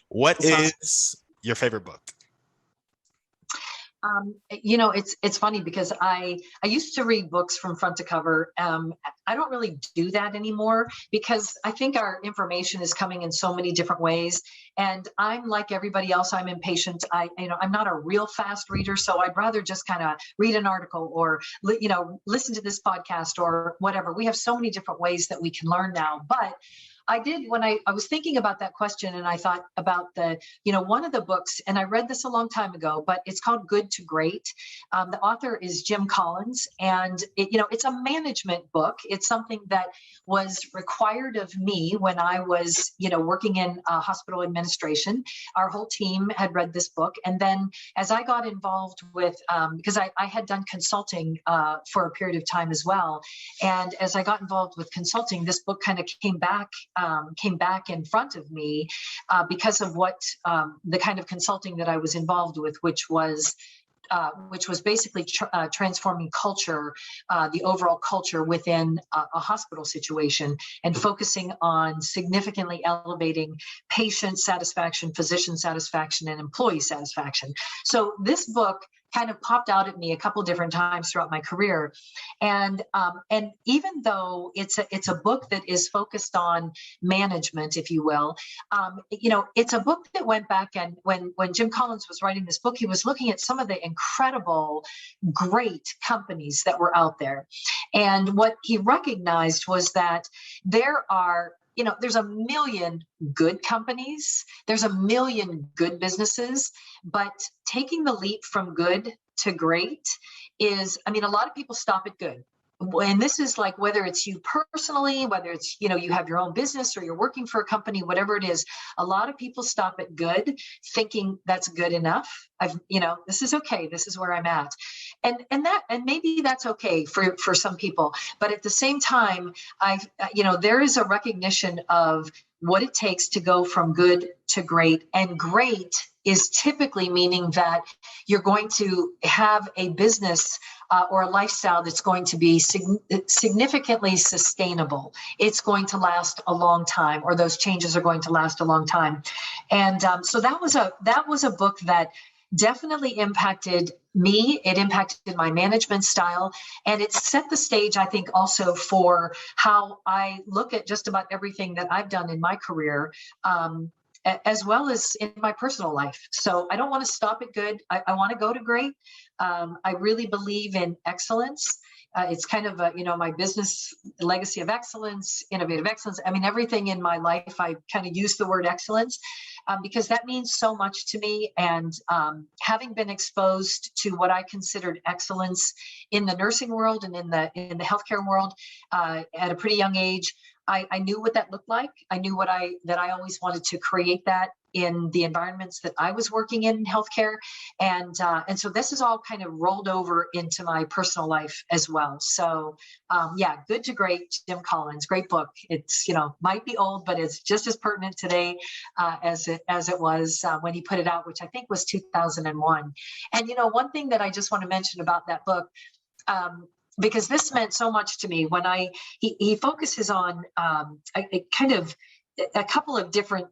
What So, is your favorite book? it's funny because I used to read books from front to cover. I don't really do that anymore because I think our information is coming in so many different ways. And I'm like everybody else. I'm impatient. I'm not a real fast reader, so I'd rather just kind of read an article or listen to this podcast or whatever. We have so many different ways that we can learn now, but I did when I was thinking about that question and I thought about one of the books, and I read this a long time ago, but it's called Good to Great. The author is Jim Collins, and it's a management book. It's something that was required of me when I was, working in hospital administration. Our whole team had read this book. And then as I got involved with, because I had done consulting for a period of time as well. And as I got involved with consulting, this book kind of came back in front of me because of what the kind of consulting that I was involved with, which was basically transforming culture, the overall culture within a hospital situation, and focusing on significantly elevating patient satisfaction, physician satisfaction, and employee satisfaction. So this book kind of popped out at me a couple different times throughout my career, and even though it's a book that is focused on management, if you will, it's a book that went back, and when Jim Collins was writing this book, he was looking at some of the incredible, great companies that were out there, and what he recognized was that there's a million good companies, there's a million good businesses, but taking the leap from good to great a lot of people stop at good. And this is like, whether it's you personally, whether it's, you have your own business or you're working for a company, whatever it is, a lot of people stop at good thinking that's good enough. This is okay. This is where I'm at. And maybe that's okay for some people. But at the same time, there is a recognition of what it takes to go from good to great, and great is typically meaning that you're going to have a business or a lifestyle that's going to be significantly sustainable. It's going to last a long time, or those changes are going to last a long time. And so that was a book that definitely impacted me. It impacted my management style, and it set the stage, I think, also for how I look at just about everything that I've done in my career, as well as in my personal life. So I don't want to stop at good. I want to go to great. I really believe in excellence. It's kind of my business legacy of excellence, innovative excellence. I mean, everything in my life, I kind of use the word excellence because that means so much to me. And having been exposed to what I considered excellence in the nursing world and in the healthcare world at a pretty young age, I knew what that looked like. I knew that I always wanted to create that in the environments that I was working in healthcare. And so this is all kind of rolled over into my personal life as well. So Good to Great, Jim Collins, great book. It's, might be old, but it's just as pertinent today as it was when he put it out, which I think was 2001. And, one thing that I just want to mention about that book, because this meant so much to me when he focuses on a couple of different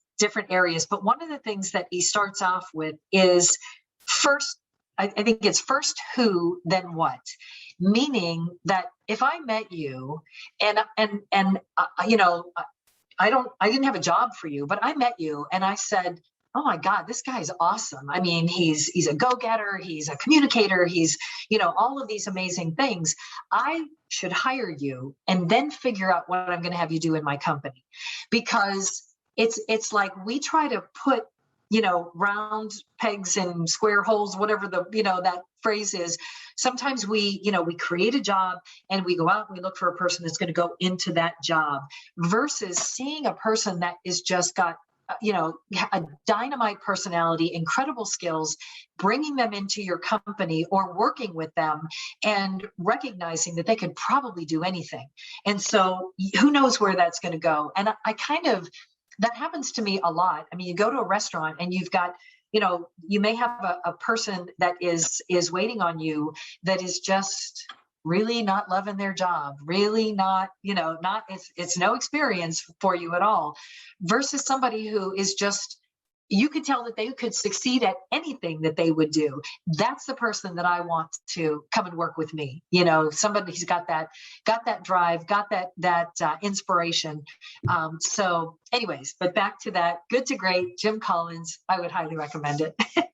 areas. But one of the things that he starts off with is first, I think it's first who, then what, meaning that if I met you and I didn't have a job for you, but I met you and I said, oh my God, this guy's awesome. I mean, he's a go-getter, he's a communicator, he's, all of these amazing things. I should hire you and then figure out what I'm going to have you do in my company. Because it's like we try to put, round pegs in square holes, whatever that phrase is. Sometimes we create a job and we go out and we look for a person that's going to go into that job, versus seeing a person that is just got a dynamite personality, incredible skills, bringing them into your company or working with them and recognizing that they could probably do anything. And so who knows where that's going to go. And that happens to me a lot. I mean, you go to a restaurant and you've got, you may have a person that is waiting on you that is just really not loving their job, really not, it's no experience for you at all, versus somebody who is just you could tell that they could succeed at anything that they would do. That's the person that I want to come and work with me. Somebody who's got that drive, got that inspiration. So anyways, but back to that Good to Great, Jim Collins, I would highly recommend it.